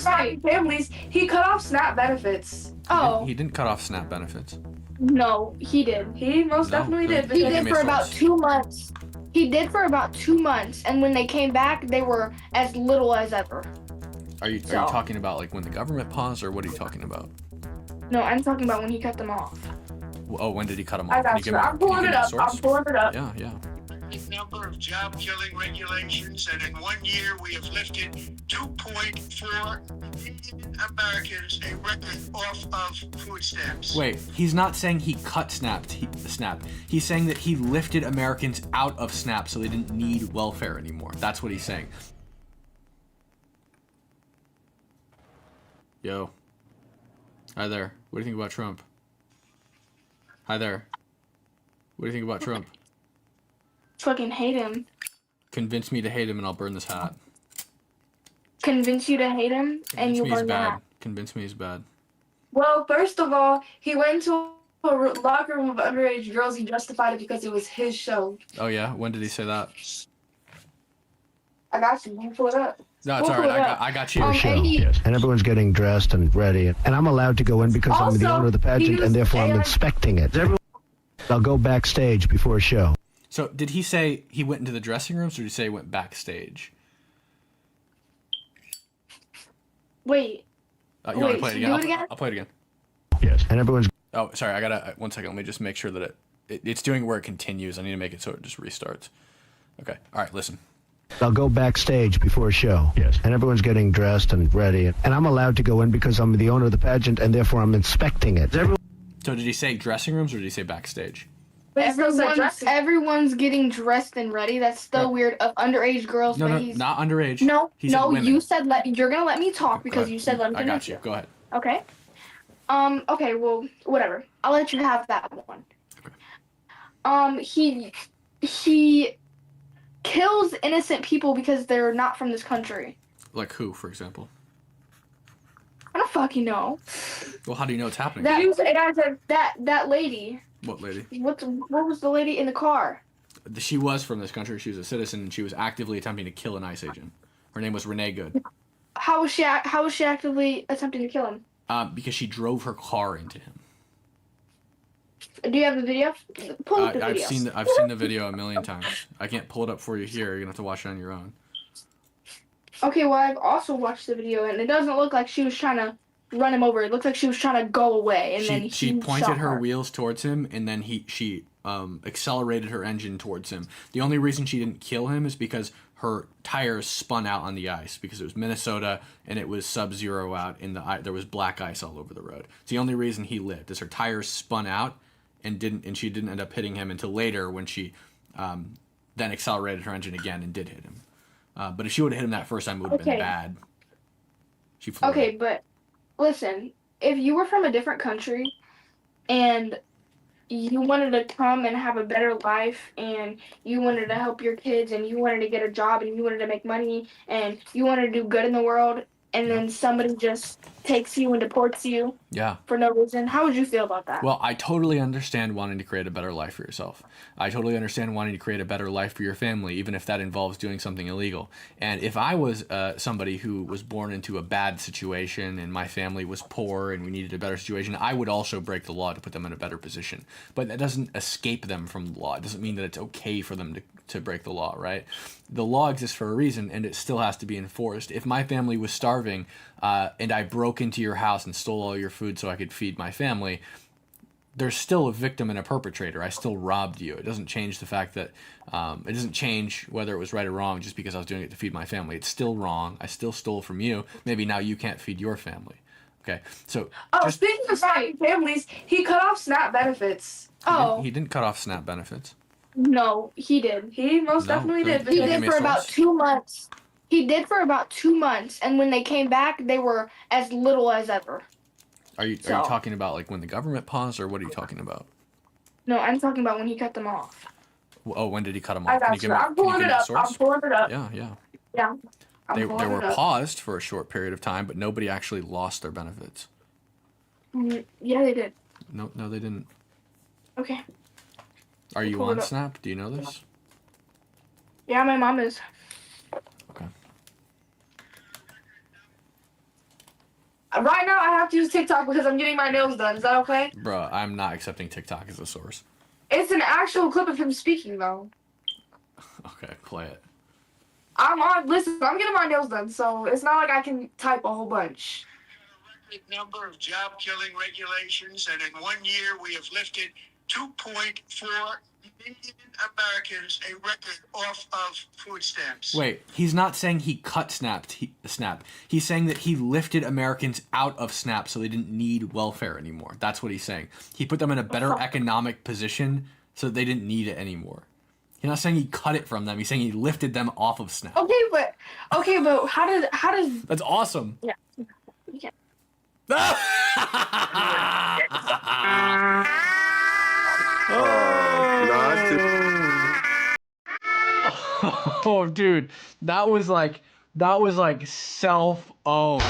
starving families, he cut off SNAP benefits. He didn't cut off SNAP benefits. No, he did. He most definitely did. He did for about 2 months. He did for about 2 months, and when they came back, they were as little as ever. Are you talking about like when the government paused, or what are you talking about? No, I'm talking about when he cut them off. Oh, when did he cut them off? I got you. I'm pulling it up. Yeah. Number of job killing regulations, and in 1 year we have lifted 2.4 million Americans a record off of food stamps. Wait, he's not saying he cut SNAP. He's saying that he lifted Americans out of SNAP so they didn't need welfare anymore. That's what he's saying. Yo. Hi there. What do you think about Trump? Hi there. What do you think about Trump? Fucking hate him. Convince me to hate him and I'll burn this hat. Convince you to hate him and you burn the hat. Convince me he's bad. Well, first of all, he went into a locker room of underage girls. He justified it because it was his show. Oh yeah? When did he say that? I got you. You can pull it up. No, it's alright. I got you. And everyone's getting dressed and ready. And I'm allowed to go in because I'm the owner of the pageant and therefore I'm inspecting it. I'll go backstage before a show. So, did he say he went into the dressing rooms, or did he say he went backstage? Wait. You want to play it again? Do it again? I'll play it again. Yes. And everyone's... Oh, sorry. I gotta... One second. Let me just make sure that it's doing where it continues. I need to make it so it just restarts. Okay. All right. Listen. I'll go backstage before a show. Yes. And everyone's getting dressed and ready. And I'm allowed to go in because I'm the owner of the pageant and therefore I'm inspecting it. So, did he say dressing rooms, or did he say backstage? Everyone's getting dressed and ready. That's still weird of underage girls. No, but not underage. No, women. you said you're gonna let me talk because you said let me finish. I got you. Go ahead. Okay. Okay. Well, whatever. I'll let you have that one. Okay. He kills innocent people because they're not from this country. Like who, for example? I don't fucking know. Well, how do you know it's happening? That lady. What lady? What was the lady in the car? She was from this country. She was a citizen, and she was actively attempting to kill an ICE agent. Her name was Renee Good. How was she actively attempting to kill him? Because she drove her car into him. Do you have the video? Pull up the video. I've seen the video a million times. I can't pull it up for you here. You're gonna have to watch it on your own. Okay, well, I've also watched the video, and it doesn't look like she was trying to run him over. It looked like she was trying to go away, and then she pointed her wheels towards him, and then she accelerated her engine towards him. The only reason she didn't kill him is because her tires spun out on the ice, because it was Minnesota and it was sub-zero out in the there was black ice all over the road. It's the only reason he lived, is her tires spun out and she didn't end up hitting him until later when she then accelerated her engine again and did hit him. But if she would have hit him that first time, it would have been bad. She flew away. But listen, if you were from a different country and you wanted to come and have a better life and you wanted to help your kids and you wanted to get a job and you wanted to make money and you wanted to do good in the world, and then somebody just takes you and deports you for no reason, how would you feel about that? Well, I totally understand wanting to create a better life for yourself. I totally understand wanting to create a better life for your family, even if that involves doing something illegal. And if I was somebody who was born into a bad situation and my family was poor and we needed a better situation, I would also break the law to put them in a better position. But that doesn't escape them from the law. It doesn't mean that it's okay for them to break the law, right? The law exists for a reason, and it still has to be enforced. If my family was starving and I broke into your house and stole all your food so I could feed my family, there's still a victim and a perpetrator. I still robbed you. It doesn't change the fact that it doesn't change whether it was right or wrong just because I was doing it to feed my family. It's still wrong. I still stole from you. Maybe now you can't feed your family. Okay, so speaking of starving families, he cut off SNAP benefits. He didn't cut off SNAP benefits. No, he did. He most definitely did. He did for about 2 months. He did for about 2 months, and when they came back, they were as little as ever. Are you talking about like when the government paused, or what are you talking about? No, I'm talking about when he cut them off. Oh, when did he cut them off? I got you. I'm pulling it up. Yeah. They were paused for a short period of time, but nobody actually lost their benefits. Yeah, they did. No, they didn't. Okay. Are you on Snap? Do you know this? Yeah, my mom is. Okay. Right now, I have to use TikTok because I'm getting my nails done. Is that okay? Bruh, I'm not accepting TikTok as a source. It's an actual clip of him speaking, though. Okay, play it. Listen, I'm getting my nails done, so it's not like I can type a whole bunch. Record number of job killing regulations, and in 1 year we have lifted 2.4 million Americans a record off of food stamps. Wait, he's not saying he cut SNAP. He's saying that he lifted Americans out of SNAP so they didn't need welfare anymore. That's what he's saying. He put them in a better economic position so they didn't need it anymore. He's not saying he cut it from them. He's saying he lifted them off of SNAP. Okay, but how does That's awesome. Yeah. Yeah. Oh, dude, that was like self-owned.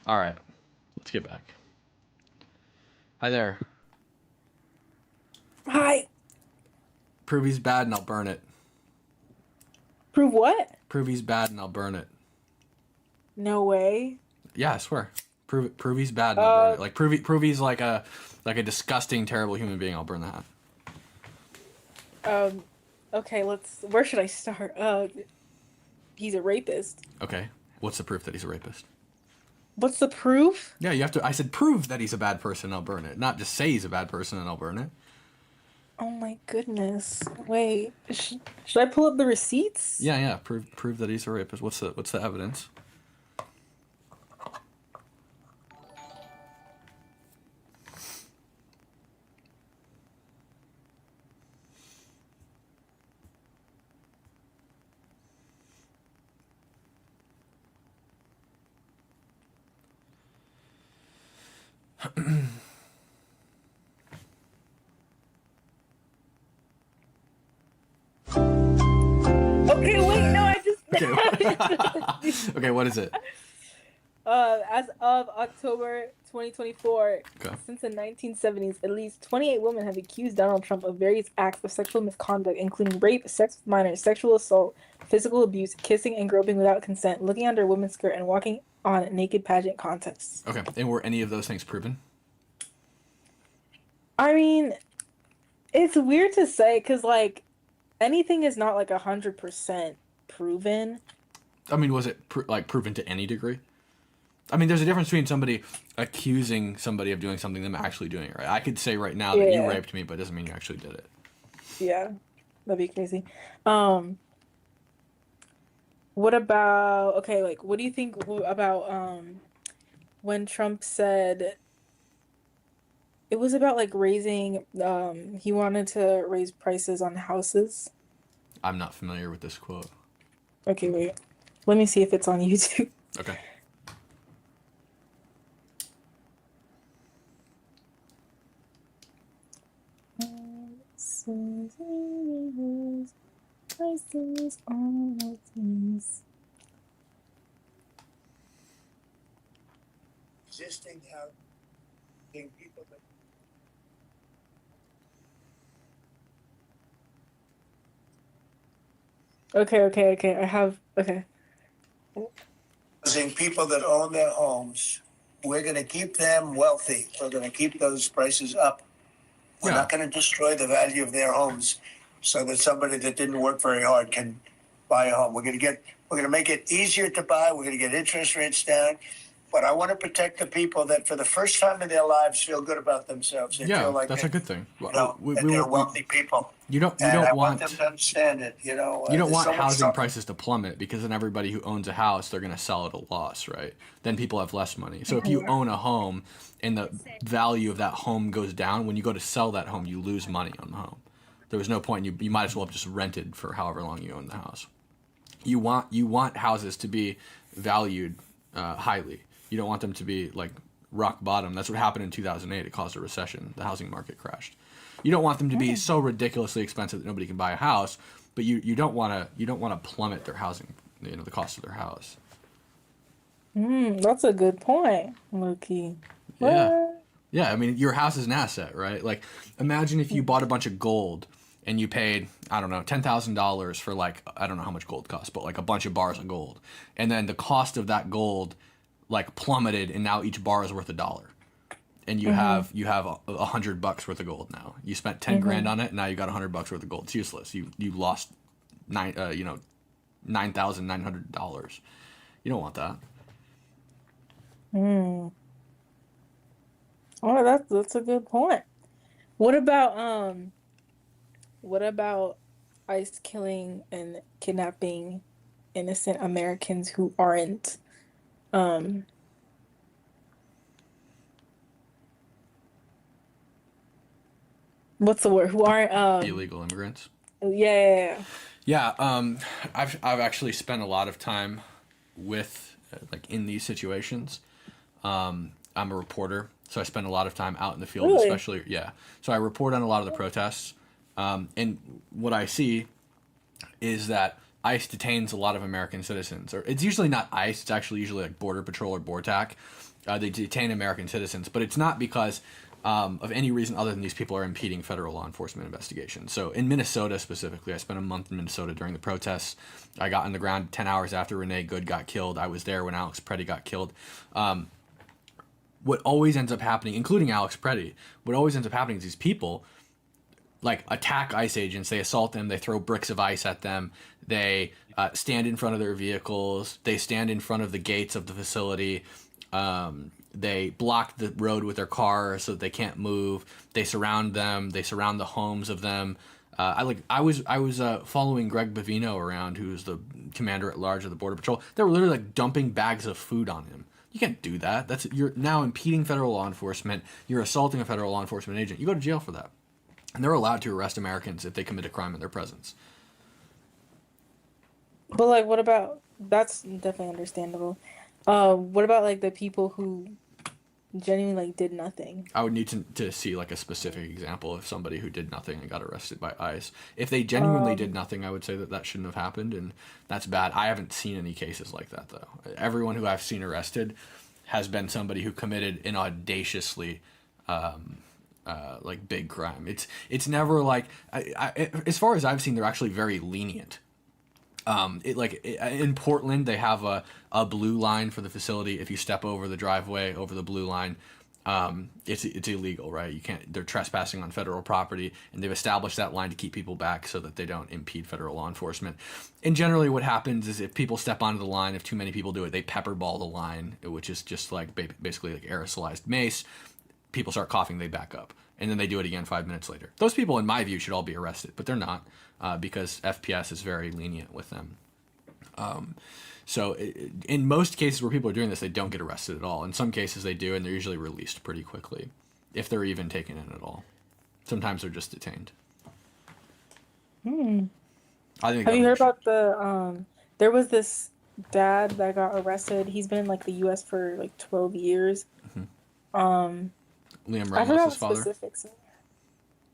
All right, let's get back. Hi there. Hi. Prove he's bad and I'll burn it. Prove what? Prove he's bad and I'll burn it. No way. Yeah, I swear. Prove he's bad and I'll burn it. Like prove he's like a disgusting, terrible human being. I'll burn the hat. Okay, where should I start? He's a rapist. Okay. What's the proof that he's a rapist? What's the proof? Yeah, you have to. I said prove that he's a bad person and I'll burn it. Not just say he's a bad person and I'll burn it. Oh my goodness. Wait, should I pull up the receipts? Yeah. Prove that he's a rapist. What's the evidence? Okay, wait, no, I just Okay, what is it? as of October 2024, Okay. since the 1970s, at least 28 women have accused Donald Trump of various acts of sexual misconduct, including rape, sex with minors, sexual assault, physical abuse, kissing and groping without consent, looking under a woman's skirt, and walking on naked pageant contests. Okay, and were any of those things proven? I mean, it's weird to say because, like, anything is not, like, 100% proven. I mean, was it proven to any degree? I mean, there's a difference between somebody accusing somebody of doing something and them actually doing it, right? I could say right now that you Yeah. raped me, but it doesn't mean you actually did it. Yeah, that'd be crazy. What about, okay, like, what do you think about when Trump said it was about like raising he wanted to raise prices on houses? I'm not familiar with this quote. Okay, wait. Let me see if it's on YouTube. Okay. Prices on all things. Existing housing people that Okay. I have, okay. Housing people that own their homes. We're going to keep them wealthy. We're going to keep those prices up. We're Yeah. not going to destroy the value of their homes so that somebody that didn't work very hard can buy a home. We're going to make it easier to buy. We're going to get interest rates down. But I want to protect the people that for the first time in their lives feel good about themselves. They Yeah, feel like that's a good thing. that they're wealthy people. You don't And I want them to understand it. You you don't there's want so much housing suffering. prices to plummet, because then everybody who owns a house, they're going to sell at a loss, right? Then people have less money. So if you own a home and the value of that home goes down, when you go to sell that home, you lose money on the home. There was no point. You might as well have just rented for however long you own the house. You want houses to be valued highly. You don't want them to be like rock bottom. That's what happened in 2008. It caused a recession. The housing market crashed. You don't want them to be so ridiculously expensive that nobody can buy a house, but you don't want to plummet their housing, the cost of their house. That's a good point, low-key. Yeah. What? Yeah, I mean, your house is an asset, right? Like, imagine if you bought a bunch of gold and you paid, I don't know, $10,000 for, like, I don't know how much gold costs, but like a bunch of bars of gold. And then the cost of that gold, like, plummeted, and now each bar is worth $1. And you have $100 worth of gold now. You spent 10 grand on it, and now you got $100 worth of gold. It's useless. You lost $9,900. You don't want that. Oh, that's a good point. What about ICE killing and kidnapping innocent Americans who aren't what's the word? Who aren't Illegal immigrants. yeah. Yeah, I've actually spent a lot of time with like in these situations. I'm a reporter, so I spend a lot of time out in the field, Really? especially So I report on a lot of the protests, and what I see is that ICE detains a lot of American citizens, or it's usually not ICE. It's actually usually like Border Patrol or BORTAC. They detain American citizens, but it's not because of any reason other than these people are impeding federal law enforcement investigations. So in Minnesota specifically, I spent a month in Minnesota during the protests. I got on the ground 10 hours after Renee Good got killed. I was there when Alex Preddy got killed. What always ends up happening, including Alex Preddy, what always ends up happening is these people like attack ICE agents. They assault them. They throw bricks of ice at them. They stand in front of their vehicles. They stand in front of the gates of the facility. They block the road with their car so that they can't move. They surround them. They surround the homes of them. I was following Greg Bavino around, who's the commander at large of the Border Patrol. They were literally like dumping bags of food on him. You can't do that. You're now impeding federal law enforcement. You're assaulting a federal law enforcement agent. You go to jail for that. And they're allowed to arrest Americans if they commit a crime in their presence. But like, what about, that's definitely understandable. What about like the people who genuinely like did nothing? I would need to see like a specific example of somebody who did nothing and got arrested by ICE. If they genuinely did nothing, I would say that shouldn't have happened, and that's bad. I haven't seen any cases like that though. Everyone who I've seen arrested has been somebody who committed an audaciously like big crime. It's never like as far as I've seen, they're actually very lenient. In Portland, they have a blue line for the facility. If you step over the driveway over the blue line, it's illegal, right? You can't. They're trespassing on federal property, and they've established that line to keep people back so that they don't impede federal law enforcement. And generally, what happens is if people step onto the line, if too many people do it, they pepper ball the line, which is just like basically like aerosolized mace. People start coughing, they back up, and then they do it again 5 minutes later. Those people, in my view, should all be arrested, but they're not. Because FPS is very lenient with them. So in most cases where people are doing this, they don't get arrested at all. In some cases they do, and they're usually released pretty quickly, if they're even taken in at all. Sometimes they're just detained. I think. Have you heard about there was this dad that got arrested. He's been in like the U.S. for like 12 years. Liam I forgot Ramos' father. specifics.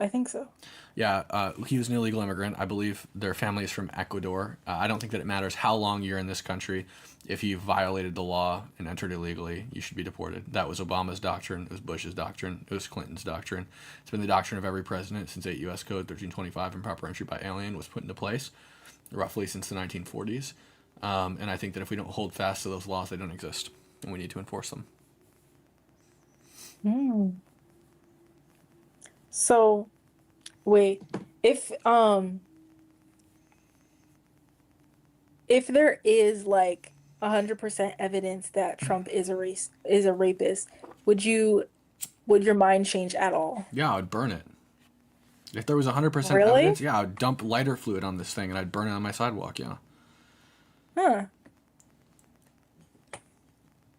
I think so. Yeah, he was an illegal immigrant. I believe their family is from Ecuador. I don't think that it matters how long you're in this country. If you violated the law and entered illegally, you should be deported. That was Obama's doctrine. It was Bush's doctrine. It was Clinton's doctrine. It's been the doctrine of every president since 8 U.S. Code 1325 improper entry by alien was put into place, roughly since the 1940s. And I think that if we don't hold fast to those laws, they don't exist, and we need to enforce them. So, wait, if there is like 100% evidence that Trump is a rapist, would your mind change at all? Yeah, I would burn it. If there was 100% Really? evidence, yeah, I would dump lighter fluid on this thing and I'd burn it on my sidewalk. Yeah. Huh.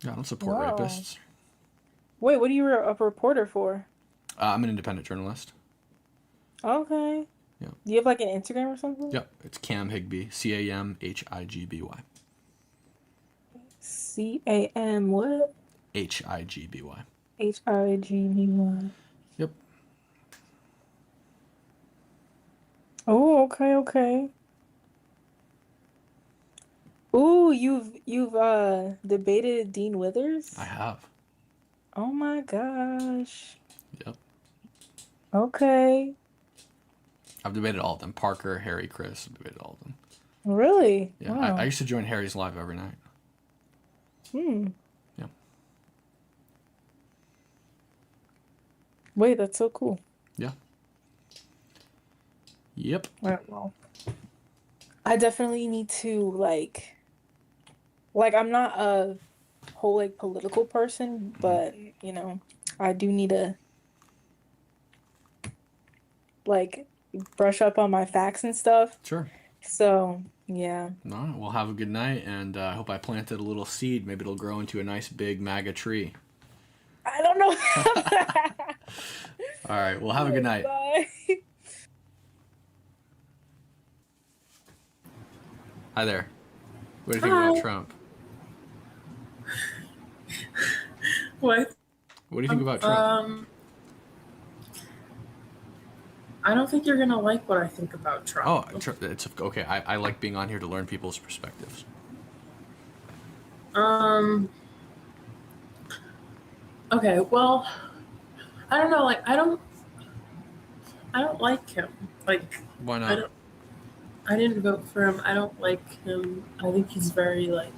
Yeah, I don't support Wow. rapists. Wait, what are you a reporter for? I'm an independent journalist. Okay. Yeah. Do you have like an Instagram or something? Yep, it's Cam Higby, CAMHIGBY. CAM what? Higby. Higby. Yep. Oh, okay. Ooh, you've debated Dean Withers? I have. Oh my gosh. Yep. Okay. I've debated all of them. Parker, Harry, Chris. I've debated all of them. Really? Yeah. Wow. I used to join Harry's live every night. Yeah. Wait, that's so cool. Yeah. Yep. All right, well, I definitely need to like I'm not a whole like political person, but you know, I do need to like brush up on my facts and stuff. Sure. So, yeah. All right. Well, have a good night, and I hope I planted a little seed. Maybe it'll grow into a nice big MAGA tree. I don't know. All right. Well, have a good night. Bye. Hi there. What do you think about Trump? What? What do you think about Trump? I don't think you're gonna like what I think about Trump. Oh, it's okay. I like being on here to learn people's perspectives. Okay, well, I don't know. Like, I don't like him. Like, Why not? I didn't vote for him. I don't like him. I think he's very like.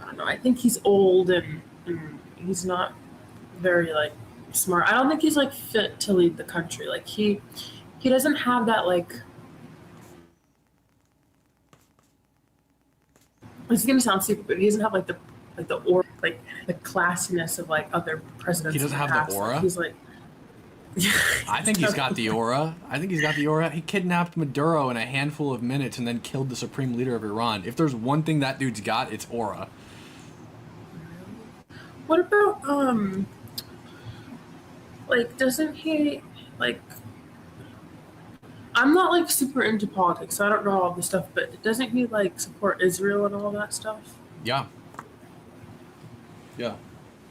I don't know. I think he's old and he's not very like smart. I don't think he's like fit to lead the country. Like he doesn't have that like. This is gonna sound stupid, but he doesn't have like the classiness of like other presidents. He doesn't have the aura. He's like. I think he's got the aura. He kidnapped Maduro in a handful of minutes and then killed the supreme leader of Iran. If there's one thing that dude's got, it's aura. What about like doesn't he like? I'm not like super into politics, so I don't know all this stuff. But doesn't he like support Israel and all that stuff? Yeah. Yeah.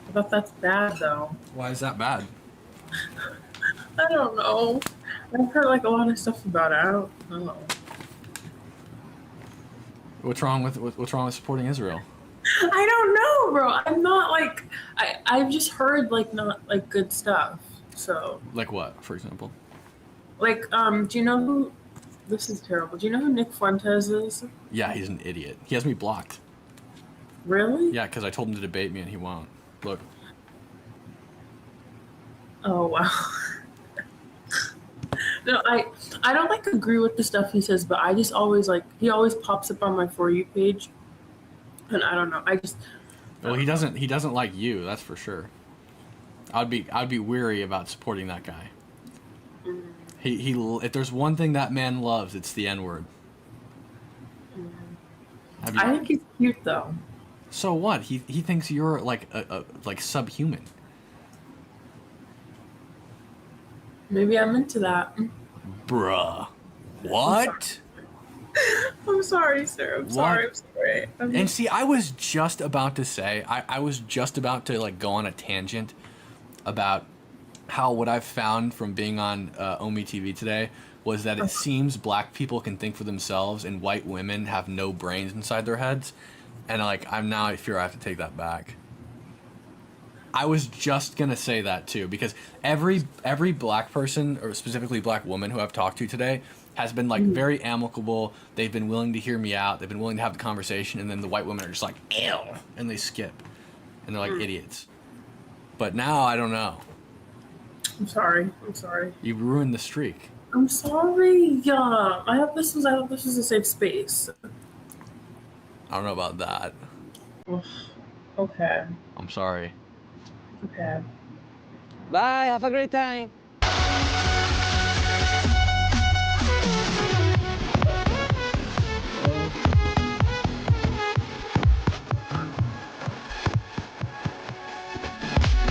I thought that's bad though. Why is that bad? I don't know. I've heard like a lot of stuff about it. I don't know. What's wrong with supporting Israel? I don't know, bro. I'm not like I've just heard like not like good stuff. So Like what, for example? like do you know who? This is terrible. Do you know who Nick Fuentes is? Yeah, he's an idiot. He has me blocked. Really? Yeah, because I told him to debate me and he won't. Look. Oh wow. No, I don't like agree with the stuff he says, but I just always like he always pops up on my For You page, and I don't know. Well, he doesn't like you. That's for sure. I'd be weary about supporting that guy. He if there's one thing that man loves, it's the N-word. I think he's cute though. So what? He thinks you're like like subhuman. Maybe I'm into that. Bruh. What? I'm sorry, sir. I'm sorry. And see, I was just about to say, I was just about to like go on a tangent about how what I've found from being on Omi TV today was that it seems black people can think for themselves and white women have no brains inside their heads. And like, I fear I have to take that back. I was just gonna say that too, because every black person, or specifically black woman who I've talked to today, has been like very amicable. They've been willing to hear me out. They've been willing to have the conversation, and then the white women are just like, ew, and they skip, and they're like idiots. But now I don't know. I'm sorry. You ruined the streak. I'm sorry. Yeah, I hope this was a safe space. I don't know about that. Okay. I'm sorry. Okay. Bye. Have a great time.